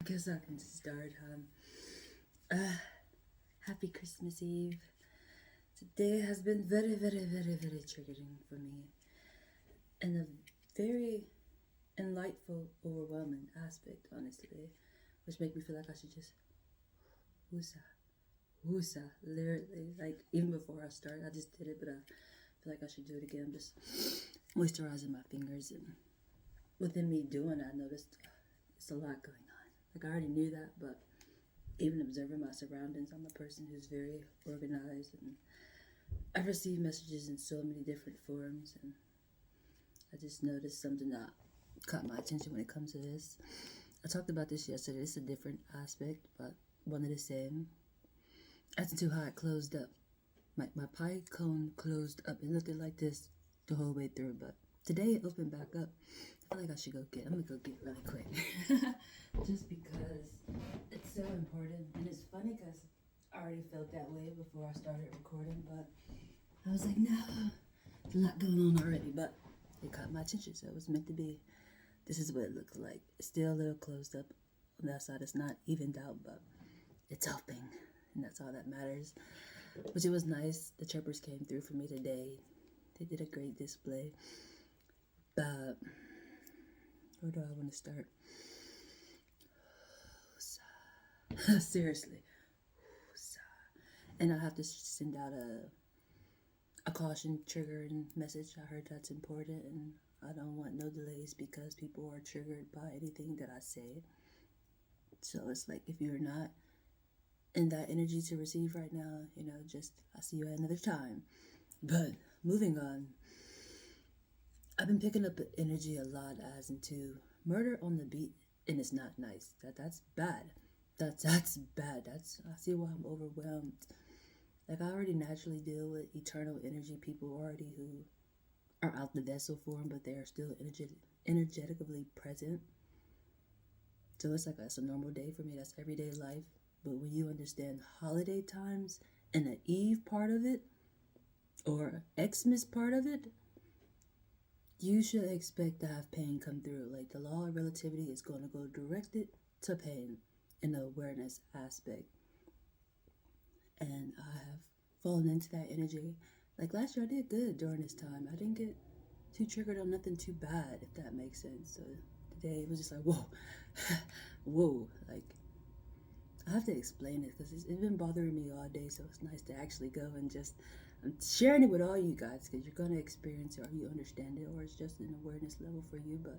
Guess I can start. Uh, Happy Christmas Eve. Today has been very, very, very, very triggering for me in a very enlightful, overwhelming aspect, honestly, which make me feel like I should just woosah, woosah, literally. Like, even before I start, I just did it, but I feel like I should do it again. Just moisturizing my fingers, and within me doing that, I noticed it's a lot going on. Like, I already knew that, but even observing my surroundings, I'm a person who's very organized, and I receive messages in so many different forms, and I just noticed something that caught my attention when it comes to this. I talked about this yesterday. It's a different aspect, but one of the same. As to how it closed up. My pie cone closed up. It looked like this the whole way through, but today it opened back up. I feel like I should go get. I'm gonna go get really quick, just because it's so important. And it's funny because I already felt that way before I started recording, but I was like, no, there's a lot going on already. But it caught my attention, so it was meant to be. This is what it looks like. It's still a little closed up on that side. It's not evened out, but it's open, and that's all that matters. Which it was nice. The chirpers came through for me today. They did a great display. But where do I want to start? Seriously. And I have to send out a caution triggering message. I heard that's important, and I don't want no delays because people are triggered by anything that I say. So it's like if you're not in that energy to receive right now, just I'll see you at another time. But moving on, I've been picking up energy a lot as into murder on the beat, and it's not nice. That's bad. That's bad. I see why I'm overwhelmed. Like I already naturally deal with eternal energy people already who are out the vessel form, but they are still energetically present. So it's like that's a normal day for me. That's everyday life. But when you understand holiday times and the Eve part of it, or Xmas part of it, you should expect to have pain come through. Like the law of relativity is going to go directed to pain in the awareness aspect. And I have fallen into that energy. Like last year, I did good during this time. I didn't get too triggered on nothing too bad, if that makes sense. So today it was just like, whoa, whoa. Like, I have to explain it because it's been bothering me all day. So it's nice to actually go and just, I'm sharing it with all you guys because you're going to experience it or you understand it or it's just an awareness level for you. But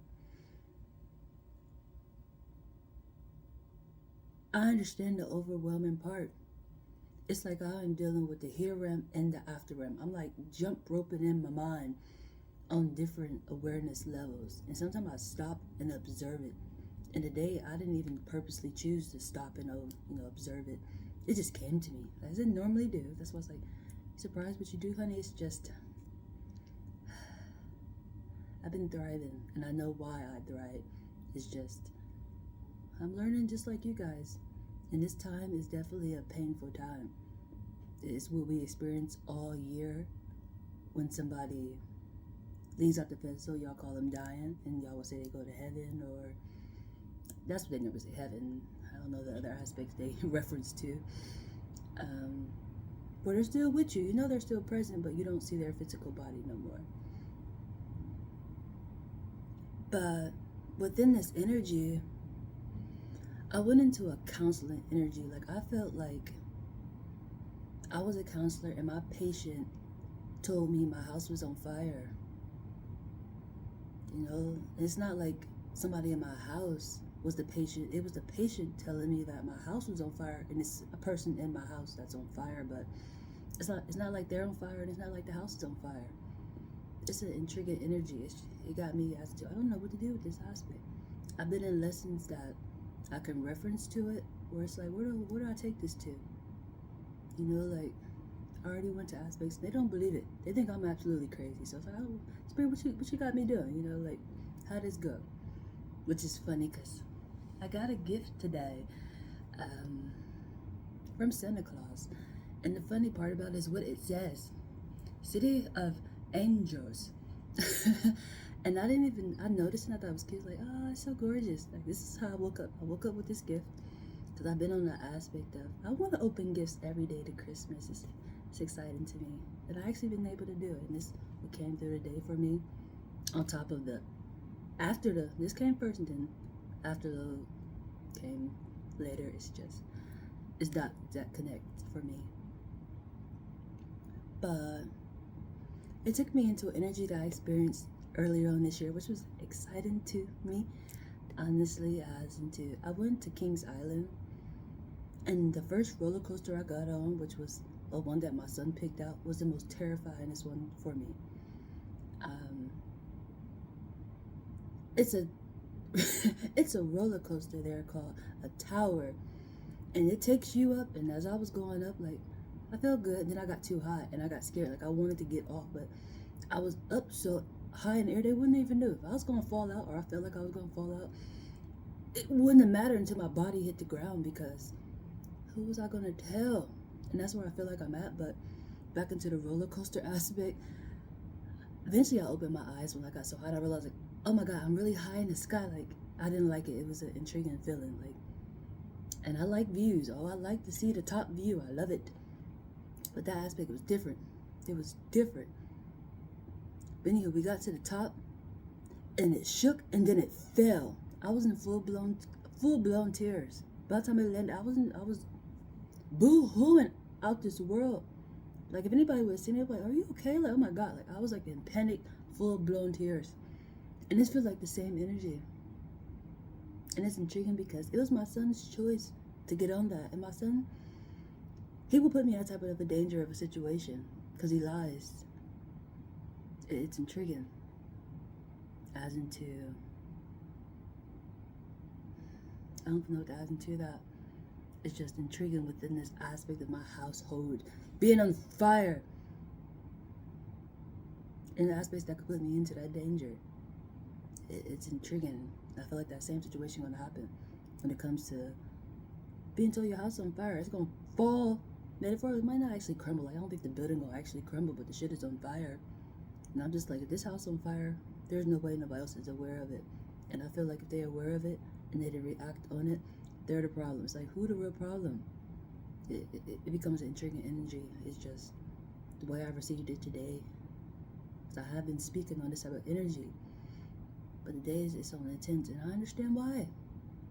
I understand the overwhelming part. It's like I am dealing with the here realm and the after realm. I'm like jump roping in my mind on different awareness levels. And sometimes I stop and observe it. And today I didn't even purposely choose to stop and observe it. It just came to me as it normally do. That's why it's like, surprised what you do, honey. It's just I've been thriving, and I know why I thrive. It's just I'm learning just like you guys, and this time is definitely a painful time. It's what we experience all year when somebody leaves out the vessel. Y'all call them dying, and y'all will say they go to heaven, or that's what they never say, heaven. I don't know the other aspects they reference to. But they're still with you. You know they're still present, but you don't see their physical body no more. But within this energy, I went into a counseling energy. Like I felt like I was a counselor and my patient told me my house was on fire. It's not like somebody in my house was the patient. It was the patient telling me that my house was on fire, and it's a person in my house that's on fire. But it's not like they're on fire, and it's not like the house is on fire. It's an intriguing energy. It got me as to I don't know what to do with this aspect. I've been in lessons that I can reference to it, where it's like, where do I take this to? Like I already went to aspects. They don't believe it. They think I'm absolutely crazy. So it's like, oh, Spirit, what you got me doing? Like, how does go? Which is funny because I got a gift today from Santa Claus. And the funny part about it is what it says. City of Angels. And I didn't even, I noticed and I thought it was cute. Like, oh, it's so gorgeous. Like, this is how I woke up. I woke up with this gift. Because I've been on the aspect of, I want to open gifts every day to Christmas. It's exciting to me. And I actually been able to do it. And this what came through the day for me. On top of this came first and then after the came later. It's that connect for me. But it took me into energy that I experienced earlier on this year, which was exciting to me. Honestly, I went to Kings Island, and the first roller coaster I got on, which was a one that my son picked out, was the most terrifyingest one for me. It's a it's a roller coaster there called a tower, and it takes you up. And as I was going up, like, I felt good, and then I got too high and I got scared. Like, I wanted to get off, but I was up so high in the air they wouldn't even know if I was gonna fall out or I felt like I was gonna fall out. It wouldn't have mattered until my body hit the ground, because who was I gonna tell? And that's where I feel like I'm at. But back into the roller coaster aspect, eventually I opened my eyes when I got so high. I realized, like, oh my God, I'm really high in the sky. Like, I didn't like it. It was an intriguing feeling. Like, and I like views. Oh, I like to see the top view. I love it. But that aspect was different. It was different. But anyway, we got to the top, and it shook, and then it fell. I was in full blown tears. By the time it landed, I was boo-hooing out this world. Like, if anybody would have seen me, they'd be like, are you okay? Like, oh my God. Like, I was like in panic, full blown tears. And this feels like the same energy. And it's intriguing because it was my son's choice to get on that. And my son, he will put me in that type of a danger of a situation because he lies. It's intriguing. As into, I don't know what to add into that. It's just intriguing within this aspect of my household being on fire. In the aspects that could put me into that danger. It's intriguing. I feel like that same situation gonna happen when it comes to being told your house on fire. It's gonna fall. Metaphorically, it might not actually crumble. Like, I don't think the building will actually crumble, but the shit is on fire. And I'm just like, if this house on fire, there's no way nobody else is aware of it. And I feel like if they're aware of it and they didn't react on it, they're the problem. It's like, who the real problem? It becomes an intriguing energy. It's just the way I received it today. So I have been speaking on this type of energy. But the days it's so intense, and I understand why.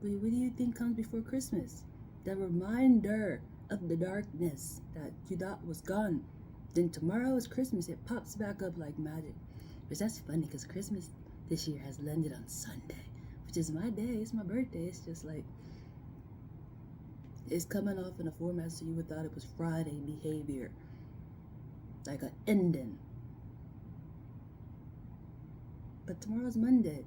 But what do you think comes before Christmas? The reminder of the darkness that you thought was gone. Then tomorrow is Christmas. It pops back up like magic. Which that's funny because Christmas this year has landed on Sunday, which is my day. It's my birthday. It's just like, it's coming off in a format so you would thought it was Friday behavior. Like an ending. But tomorrow's Monday.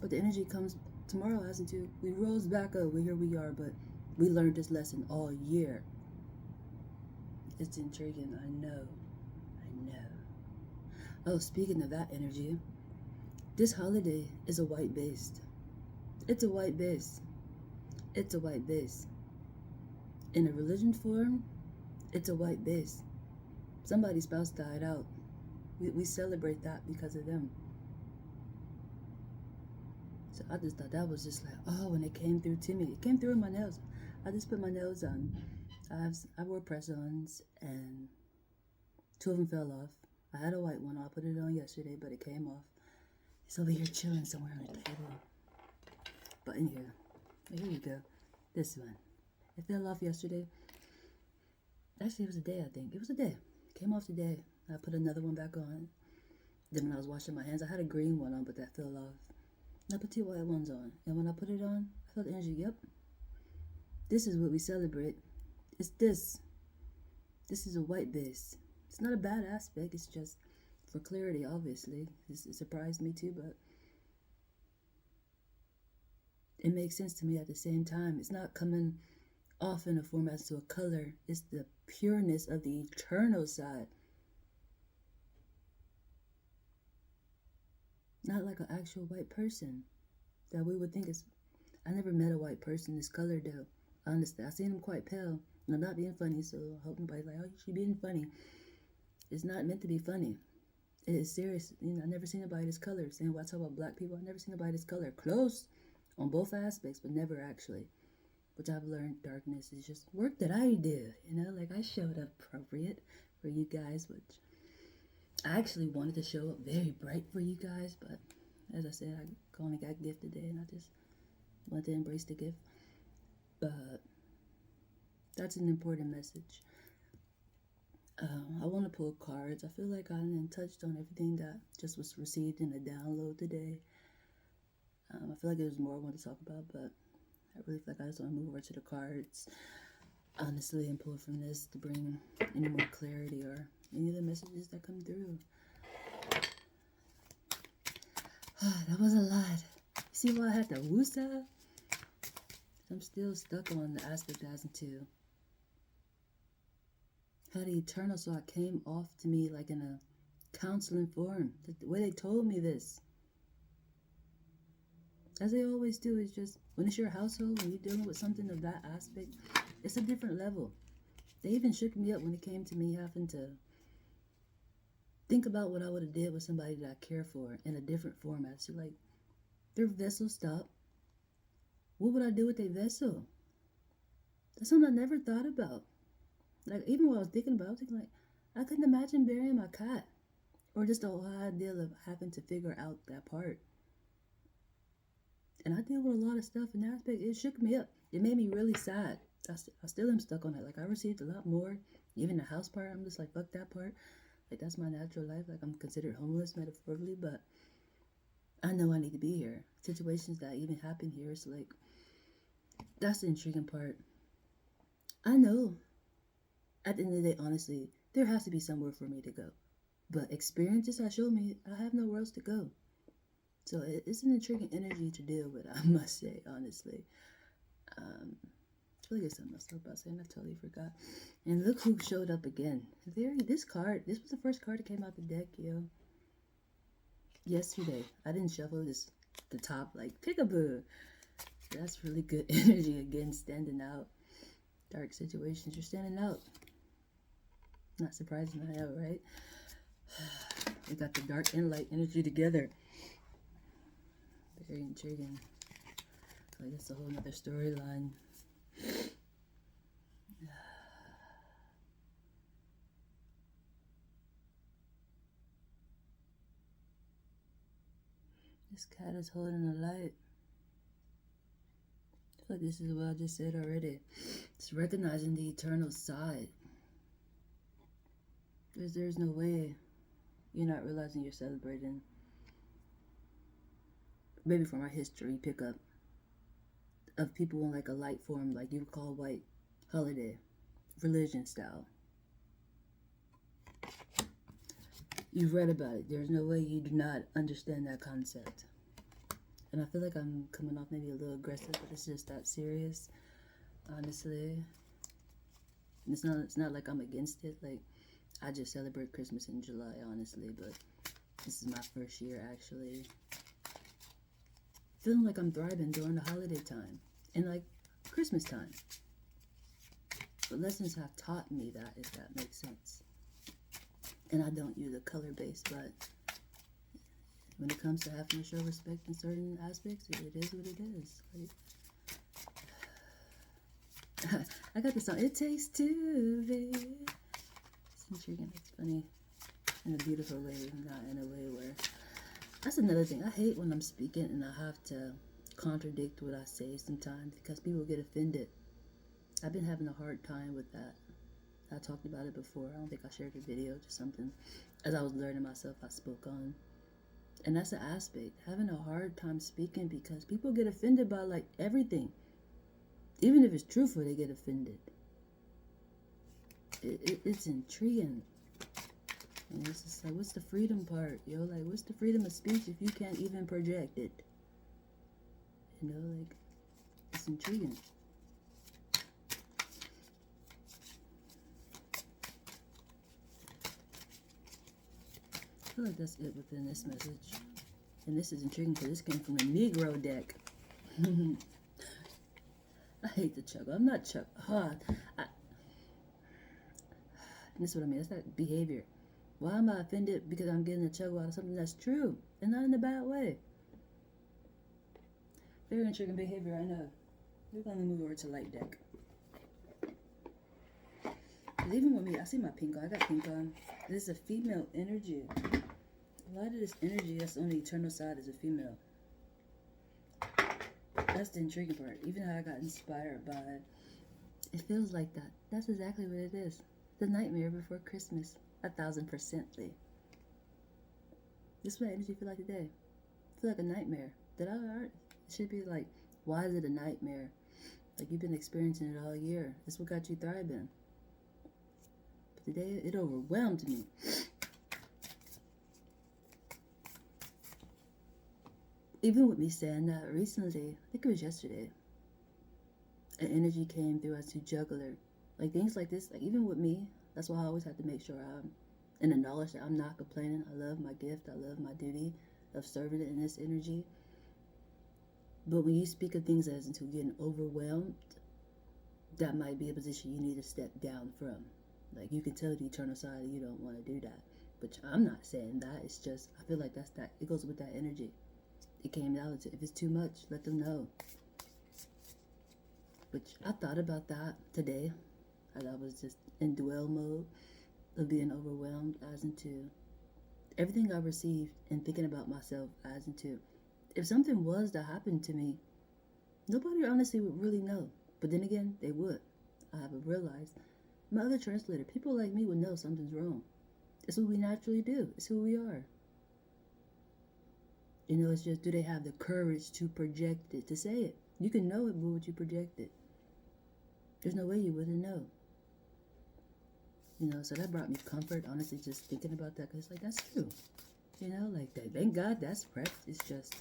But the energy comes tomorrow as into, we rose back up. Here we are, but we learned this lesson all year. It's intriguing, I know. Oh, speaking of that energy, this holiday is a white base. It's a white base. It's a white base. In a religion form, it's a white base. Somebody's spouse died out. We celebrate that because of them. So I just thought that was just like, oh, when it came through to me. It came through in my nails. I just put my nails on. I wore press-ons, and 2 of them fell off. I had a white one. I put it on yesterday, but it came off. It's over here chilling somewhere on the table. But in here you go. This one. It fell off yesterday. Actually, it was a day, I think. It was a day. It came off today. I put another one back on. Then when I was washing my hands, I had a green one on, but that fell off. And I put 2 white ones on. And when I put it on, I felt the energy. Yep. This is what we celebrate. It's this. This is a white base. It's not a bad aspect. It's just for clarity, obviously. It surprised me too, but it makes sense to me at the same time. It's not coming off in a form as to a color. It's the pureness of the eternal side. Not like an actual white person that we would think is. I never met a white person this color though. Honestly, I seen them quite pale. And I'm not being funny, so I hope nobody's like, oh, she's being funny. It's not meant to be funny. It is serious. You know, I never seen nobody this color. Saying when I talk about black people, I never seen nobody this color. Close on both aspects, but never actually. Which I've learned darkness is just work that I do. You know, like I showed up appropriate for you guys, which I actually wanted to show up very bright for you guys, but as I said, I only got gifted today and I just wanted to embrace the gift. But that's an important message. I want to pull cards. I feel like I touched on everything that just was received in a download today. I feel like there's more I want to talk about, but I really feel like I just want to move over to the cards, honestly, and pull from this to bring any more clarity or any of the messages that come through. That was a lot. You see why I had to woosah? I'm still stuck on the aspect as into how the eternal so it came off to me like in a counseling form. The way they told me this, as they always do, is just when it's your household, when you're dealing with something of that aspect, it's a different level. They even shook me up when it came to me having to think about what I would have did with somebody that I care for in a different format. So like, their vessel stopped. What would I do with their vessel? That's something I never thought about. Like, even when I was thinking about it, I was thinking like, I couldn't imagine burying my cat. Or just the whole idea of having to figure out that part. And I deal with a lot of stuff in that aspect. It shook me up. It made me really sad. I still am stuck on it. Like, I received a lot more. Even the house part, I'm just like, fuck that part. Like, that's my natural life. Like, I'm considered homeless metaphorically, but I know I need to be here. Situations that even happen here, it's like, that's the intriguing part. I know, at the end of the day, honestly, there has to be somewhere for me to go. But experiences have shown me I have nowhere else to go. So it's an intriguing energy to deal with, I must say, honestly. I feel like there's something else about saying, I totally forgot. And look who showed up again. This was the first card that came out the deck, yo. Yesterday. I didn't shuffle the top, like, peekaboo. That's really good energy, again, standing out. Dark situations, you're standing out. Not surprising, I know, right? We got the dark and light energy together. Very intriguing. Like, that's a whole nother storyline. This cat is holding a light. I feel like this is what I just said already. It's recognizing the eternal side. There's no way you're not realizing you're celebrating. Maybe from our history pickup of people in like a light form, like you would call white holiday, religion style. You've read about it. There's no way you do not understand that concept. And I feel like I'm coming off maybe a little aggressive, but it's just that serious, honestly. And it's not like I'm against it. Like, I just celebrate Christmas in July, honestly, but this is my first year actually feeling like I'm thriving during the holiday time and like Christmas time. But lessons have taught me that, if that makes sense. And I don't use a color base, but when it comes to having to show respect in certain aspects, it is what it is. Like, I got this song, It Takes Two, baby. It's intriguing, it's funny in a beautiful way, not in a way where... That's another thing. I hate when I'm speaking and I have to contradict what I say sometimes because people get offended. I've been having a hard time with that. I talked about it before. I don't think I shared a video, just something. As I was learning myself, I spoke on. And that's the aspect. Having a hard time speaking because people get offended by like everything. Even if it's truthful, they get offended. It's intriguing. And it's just like, what's the freedom part, yo? Like, what's the freedom of speech if you can't even project it? You know, like, it's intriguing. I feel like that's it within this message. And this is intriguing because this came from the Negro deck. I hate the chuckle. I'm not chuckle. This is what I mean. It's that behavior. Why am I offended because I'm getting a chuckle out of something that's true and not in a bad way? Very intriguing behavior, I know. We're gonna move over to light deck. Even with me, I see my pink on. I got pink on. This is a female energy. A lot of this energy that's on the eternal side is a female. That's the intriguing part. Even how I got inspired by it. It feels like that. That's exactly what it is. The nightmare before Christmas. 1,000%ly. This is what energy feel like today. I feel like a nightmare. It should be like, why is it a nightmare? Like you've been experiencing it all year. It's what got you thriving. But today it overwhelmed me. Even with me saying that recently, I think it was yesterday, an energy came through as to juggler. Like things like this, like even with me, that's why I always have to make sure I'm in the knowledge that I'm not complaining. I love my gift. I love my duty of serving in this energy. But when you speak of things as into getting overwhelmed, that might be a position you need to step down from. Like you can tell the eternal side you don't want to do that. But I'm not saying that. It's just, I feel like that's that. It goes with that energy. It came out. If it's too much, let them know. Which I thought about that today. As I was just in dwell mode of being overwhelmed as into everything I received and thinking about myself as into if something was to happen to me, nobody honestly would really know. But then again, they would. I haven't realized. My other translator, people like me would know something's wrong. It's what we naturally do. It's who we are. You know, it's just, do they have the courage to project it, to say it? You can know it, but would you project it? There's no way you wouldn't know. You know, so that brought me comfort, honestly, just thinking about that. Because, like, that's true. You know, like, thank God that's prepped. It's just,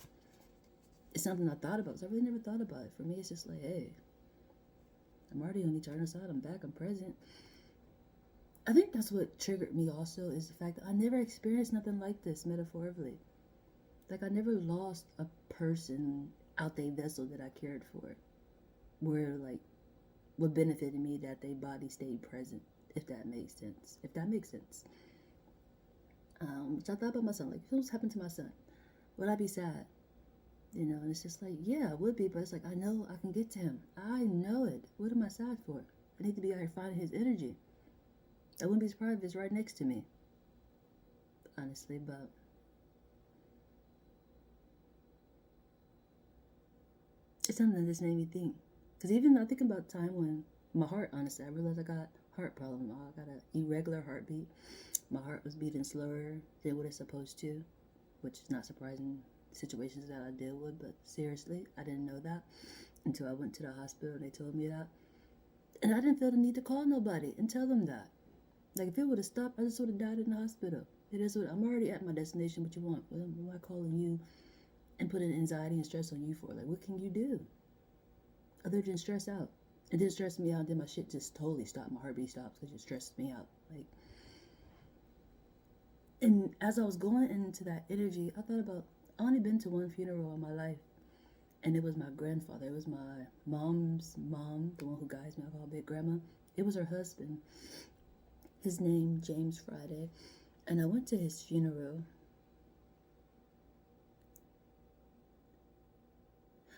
it's something I thought about. So I really never thought about it. For me, it's just like, hey, I'm already on the eternal side. I'm back. I'm present. I think that's what triggered me also is the fact that I never experienced nothing like this, metaphorically. Like, I never lost a person out their vessel that I cared for. Where, like, what benefited me that their body stayed present. If that makes sense. If that makes sense. Which I thought about my son. Like, if it was happened to my son, would I be sad? You know, and it's just like, yeah, I would be. But it's like, I know I can get to him. I know it. What am I sad for? I need to be out here finding his energy. I wouldn't be surprised if it's right next to me. Honestly, but it's something that just made me think. Because even I think about time when my heart, honestly, I realized I got heart problem. I got an irregular heartbeat. My heart was beating slower than what it's supposed to, which is not surprising situations that I deal with, but seriously, I didn't know that until I went to the hospital and they told me that. And I didn't feel the need to call nobody and tell them that. Like, if it would have stopped, I just would have died in the hospital. It is what, I'm already at my destination. What you want? What am I calling you and putting anxiety and stress on you for? Like, what can you do other than stress out? It didn't stress me out, then my shit just totally stopped. My heartbeat stops because it stressed me out. Like, and as I was going into that energy, I thought about, I only been to one funeral in my life, and it was my grandfather. It was my mom's mom, the one who guides me. I call Big Grandma. It was her husband. His name, James Friday. And I went to his funeral.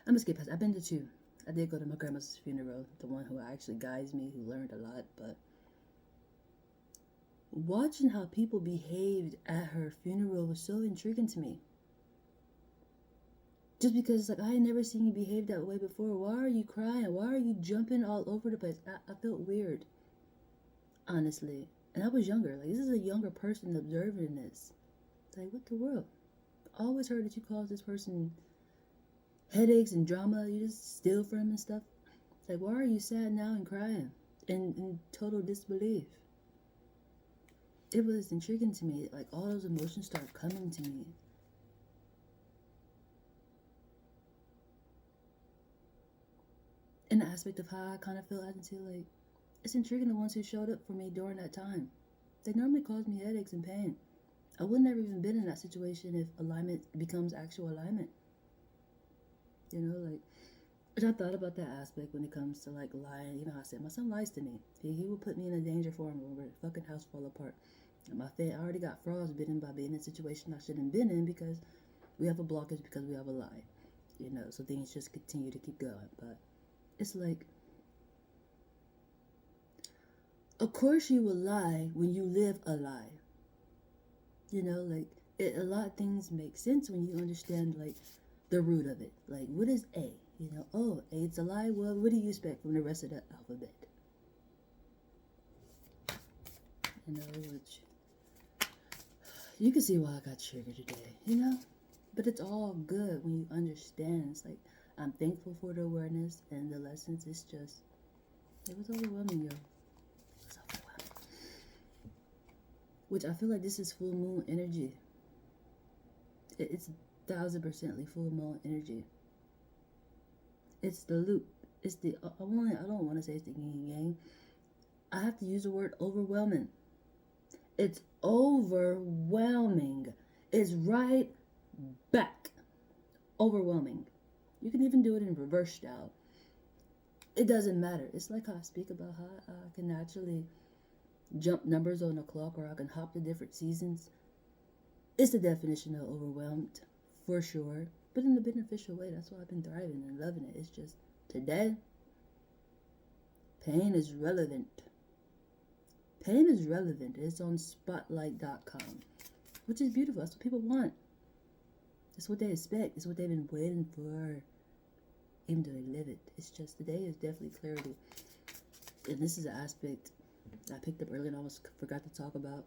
I'm gonna skip past. I've been to two. I did go to my grandma's funeral, the one who actually guides me, who learned a lot, but watching how people behaved at her funeral was so intriguing to me. Just because, like, I had never seen you behave that way before. Why are you crying? Why are you jumping all over the place? I felt weird, honestly. And I was younger. Like, this is a younger person observing this. Like, what the world? I always heard that you cause this person headaches and drama. You just steal from him and stuff. Like, why are you sad now and crying? In total disbelief. It was intriguing to me. Like, all those emotions start coming to me. In the aspect of how I kind of feel into, like, it's intriguing the ones who showed up for me during that time. They normally cause me headaches and pain. I would never even been in that situation if alignment becomes actual alignment. You know, like, which I thought about that aspect when it comes to, like, lying. You know, I said, my son lies to me. He will put me in a danger for him where the fucking house fall apart. And I already got frostbitten by being in a situation I shouldn't have been in because we have a blockage because we have a lie. You know, so things just continue to keep going. But it's like, of course you will lie when you live a lie. You know, like, a lot of things make sense when you understand, like, the root of it. Like, what is A? You know, oh, A's a lie? Well, what do you expect from the rest of the alphabet? You know, which, you can see why I got triggered today, you know? But it's all good when you understand. It's like, I'm thankful for the awareness and the lessons. It's just, it was overwhelming, yo. It was overwhelming. Which I feel like this is full moon energy. It's 1000% full moon energy. It's the loop. It's the, I don't want to say it's the yin yang. I have to use the word overwhelming. It's overwhelming. It's right back. Overwhelming. You can even do it in reverse style. It doesn't matter. It's like how I speak about how I can actually jump numbers on the clock, or I can hop to different seasons. It's the definition of overwhelmed, for sure. But in a beneficial way. That's why I've been thriving and loving it. It's just, today, pain is relevant. Pain is relevant. It's on spotlight.com, which is beautiful. That's what people want. It's what they expect. It's what they've been waiting for, even though they live it. It's just, today is definitely clarity. And this is an aspect I picked up earlier and I almost forgot to talk about.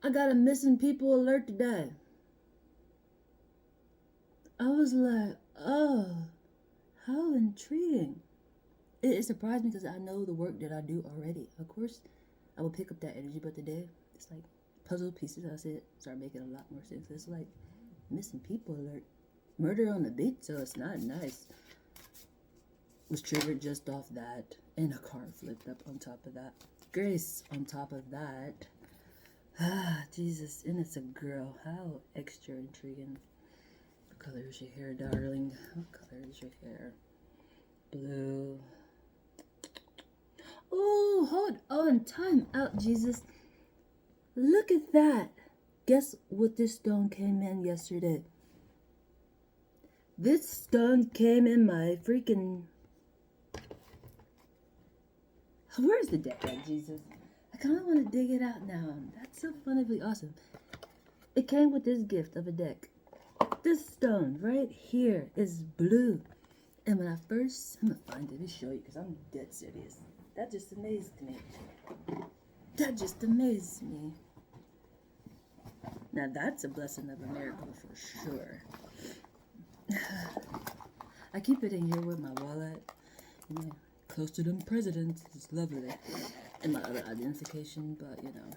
I got a missing people alert today. I was like, oh, how intriguing. It surprised me because I know the work that I do already. Of course, I will pick up that energy, but today, it's like puzzle pieces, I said, start making a lot more sense. It's like missing people alert. Murder on the beach, so it's not nice. Was triggered just off that. And a car flipped up on top of that. Grace on top of that. Ah, Jesus. And it's a girl. How extra intriguing. What color is your hair, darling? What color is your hair? Blue. Oh, hold on. Time out, Jesus. Look at that. Guess what this stone came in yesterday? This stone came in my freaking... Where's the deck at, Jesus? I kind of want to dig it out now. That's so funnily awesome. It came with this gift of a deck. This stone right here is blue. And when I first... I'm going to find it and show you because I'm dead serious. That just amazed me. That just amazed me. Now that's a blessing of a miracle for sure. I keep it in here with my wallet. You know, close to them presidents. It's lovely. And my other identification, but you know,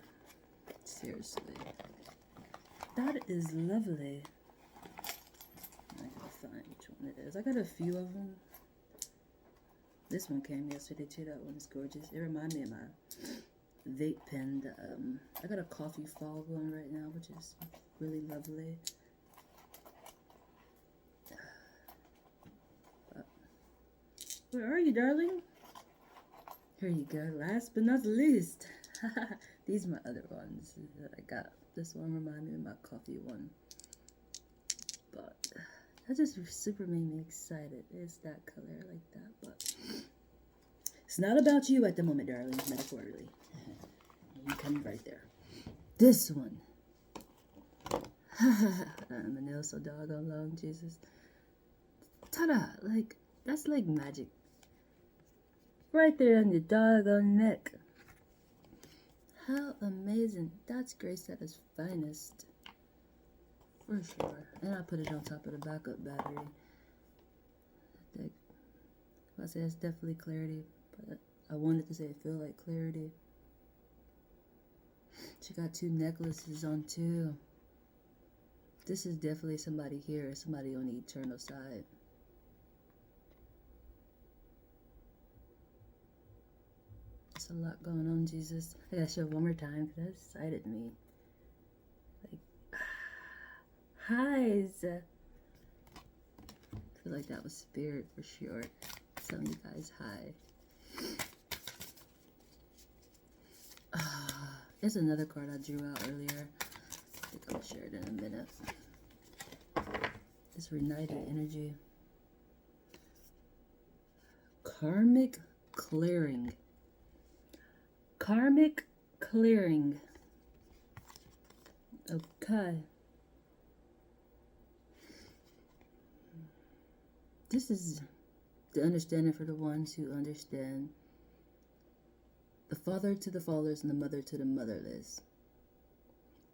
seriously. That is lovely. I gotta find which one it is. I got a few of them. This one came yesterday too. That one is gorgeous. It reminded me of my vape pen. I got a coffee fog one right now, which is really lovely. Where are you, darling? Here you go. Last but not least. These are my other ones that I got. This one reminded me of my coffee one. But that just super made me excited. It's that color like that. But it's not about you at the moment, darling, metaphorically. You come right there. This one. My nails so doggone long, Jesus. Ta-da! Like, that's like magic. Right there on your doggone neck. How amazing. That's Grace at its finest. For sure. And I put it on top of the backup battery. I say it's definitely clarity. But I wanted to say it feel like clarity. She got 2 necklaces on too. This is definitely somebody here. Somebody on the eternal side. A lot going on, Jesus. I gotta show it one more time because that excited me. Like, highs. I feel like that was spirit for sure. Telling you guys hi. It's another card I drew out earlier. I think I'll share it in a minute. This reunited energy. Karmic clearing. Karmic clearing. Okay. This is the understanding for the ones who understand the father to the fatherless and the mother to the motherless.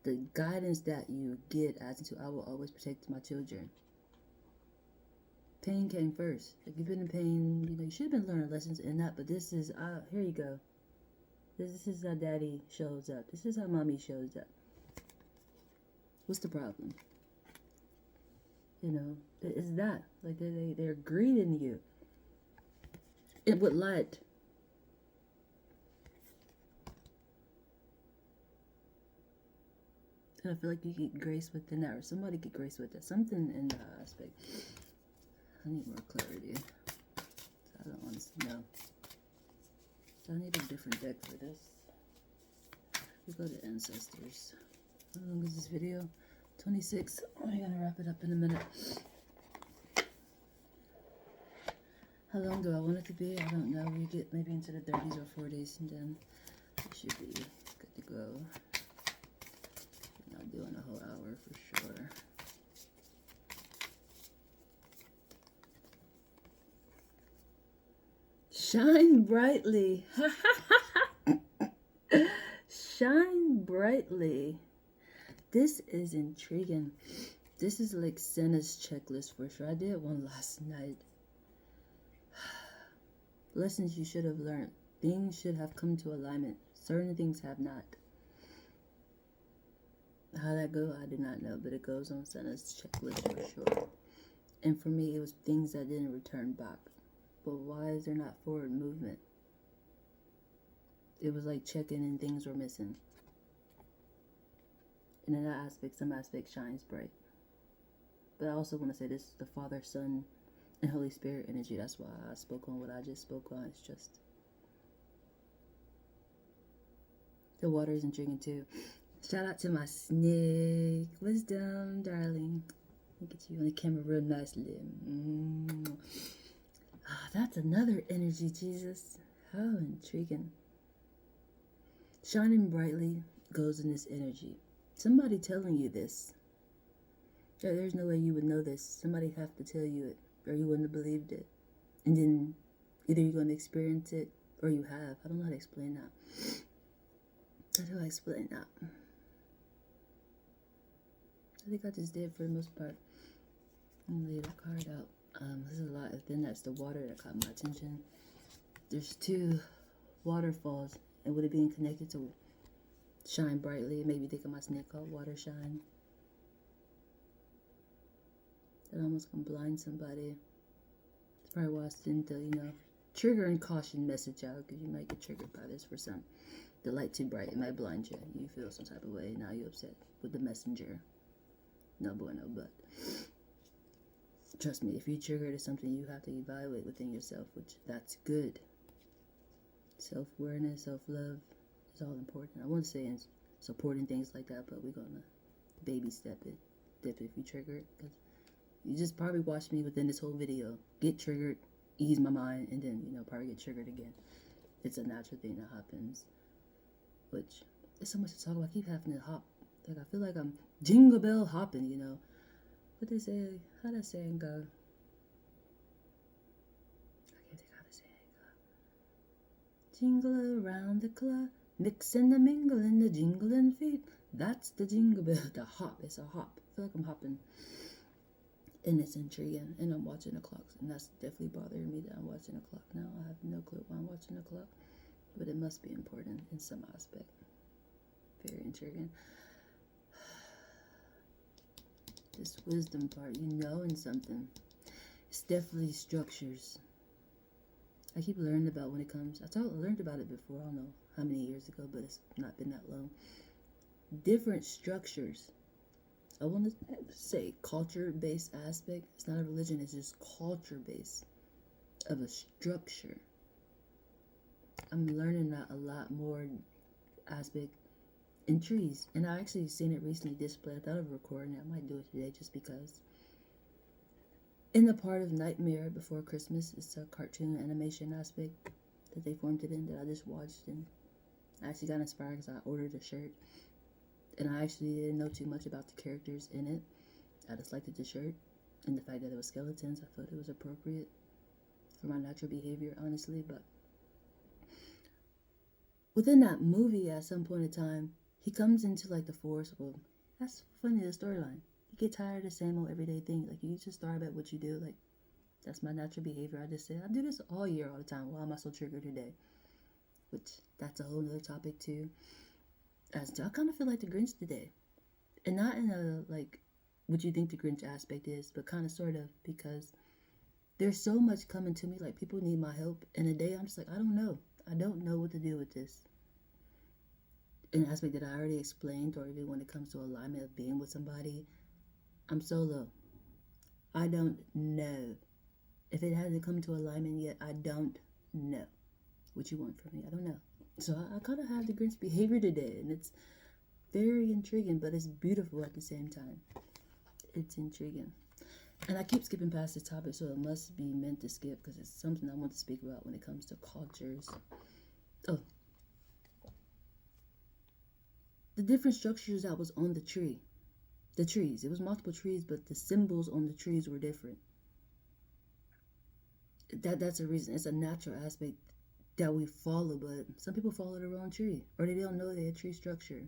The guidance that you get as into I will always protect my children. Pain came first. Like you've been in pain, you know, you should have been learning lessons in that, but this is, here you go. This is how daddy shows up. This is how mommy shows up. What's the problem? You know, it's that. Like they're greeting you. It with light. And I feel like you get grace within that, or somebody get grace with that. Something in that aspect. I need more clarity. I don't want to know. So I need a different deck for this. We go to Ancestors. How long is this video? 26. I'm gonna wrap it up in a minute. How long do I want it to be? I don't know. We get maybe into the 30s or 40s, and then it should be good to go. Not doing a whole hour for sure. Shine brightly. Shine brightly. This is intriguing. This is like Senna's checklist for sure. I did one last night. Lessons you should have learned. Things should have come to alignment. Certain things have not. How that go, I do not know, but it goes on Senna's checklist for sure. And for me, it was things that didn't return back. But why is there not forward movement? It was like checking and things were missing. And in that aspect, some aspect shines bright. But I also want to say this is the Father, Son, and Holy Spirit energy. That's why I spoke on what I just spoke on. It's just the water is intriguing too. Shout out to my snake. Wisdom, darling. Look at you on the camera real nicely. That's another energy, Jesus. How intriguing. Shining brightly goes in this energy. Somebody telling you this. There's no way you would know this. Somebody have to tell you it, or you wouldn't have believed it. And then either you're going to experience it, or you have. I don't know how to explain that. How do I explain that? I think I just did for the most part. I'm going to lay that card out. There's a lot. Then that's the water that caught my attention. There's 2 waterfalls, and with it being connected to shine brightly, it made me think of my snake called Water Shine. That almost can blind somebody. That's probably why I sent the, you know, trigger and caution message out, because you might get triggered by this for some. The light too bright, it might blind you. You feel some type of way. Now you're upset with the messenger. No bueno, but trust me, if you trigger to something, you have to evaluate within yourself, which that's good. Self-awareness, self-love is all important. I won't say in supporting things like that, but we're gonna baby step it, dip it if you trigger it, because you just probably watched me within this whole video get triggered, ease my mind, and then, you know, probably get triggered again. It's a natural thing that happens, which there's so much to talk about. I keep having to hop. Like I feel like I'm jingle bell hopping, you know. What they say? How that saying go? I can't think how the saying go. Jingle around the clock, mixing the mingling, the jingling feet. That's the jingle bell. The hop. It's a hop. I feel like I'm hopping. And it's intriguing. And I'm watching the clock. And that's definitely bothering me that I'm watching the clock now. I have no clue why I'm watching the clock. But it must be important in some aspect. Very intriguing. This wisdom part, you knowing something. It's definitely structures. I keep learning about when it comes. I learned about it before. I don't know how many years ago, but it's not been that long. Different structures. I want to say culture-based aspect. It's not a religion. It's just culture-based of a structure. I'm learning that a lot more aspect in trees. And I actually seen it recently displayed. I thought of recording it. I might do it today just because. In the part of Nightmare Before Christmas, it's a cartoon animation aspect that they formed it in that I just watched, and I actually got inspired because I ordered a shirt. And I actually didn't know too much about the characters in it. I just liked the shirt and the fact that it was skeletons. I thought it was appropriate for my natural behavior, honestly. But within that movie, at some point in time, he comes into like the forest. Well, that's funny, the storyline. You get tired of the same old everyday thing. Like, you just start about what you do. Like, that's my natural behavior. I just say, I do this all year, all the time. Why am I so triggered today? Which, that's a whole nother topic too. As to, I kind of feel like the Grinch today. And not in a, like, what you think the Grinch aspect is, but kind of sort of, because there's so much coming to me. Like, people need my help. And a day I'm just like, I don't know. I don't know what to do with this. An aspect that I already explained, or even when it comes to alignment of being with somebody, I'm solo. I don't know. If it hasn't come to alignment yet, I don't know what you want from me. I don't know. So I kind of have the Grinch behavior today, and it's very intriguing, but it's beautiful at the same time. It's intriguing. And I keep skipping past this topic, so it must be meant to skip because it's something I want to speak about when it comes to cultures. Oh. The different structures that was on the tree. The trees. It was multiple trees, but the symbols on the trees were different. That's a reason. It's a natural aspect that we follow, but some people follow the wrong tree, or they don't know their tree structure.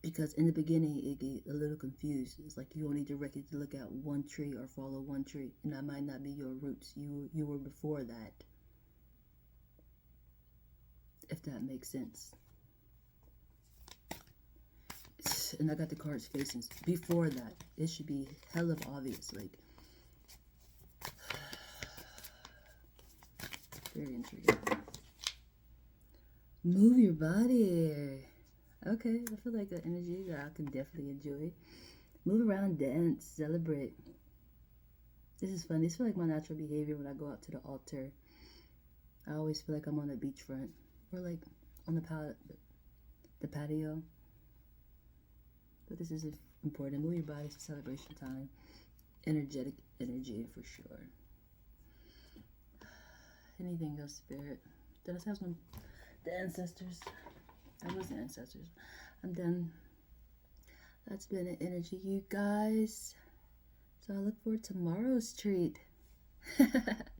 Because in the beginning, it get a little confused. It's like you only directed to look at one tree or follow one tree, and that might not be your roots. You were before that, if that makes sense. And I got the cards facing before that. It should be hell of obvious, like. Very intriguing. Move your body. Okay, I feel like the energy that I can definitely enjoy. Move around, dance, celebrate. This is fun. This feels like my natural behavior when I go out to the altar. I always feel like I'm on the beachfront or like on the patio. But this is important. Move your body. It's a celebration time. Energetic energy for sure. Anything else, Spirit? Did I say I was going to... The ancestors. That was the ancestors. I'm done. That's been an energy, you guys. So I look forward to tomorrow's treat.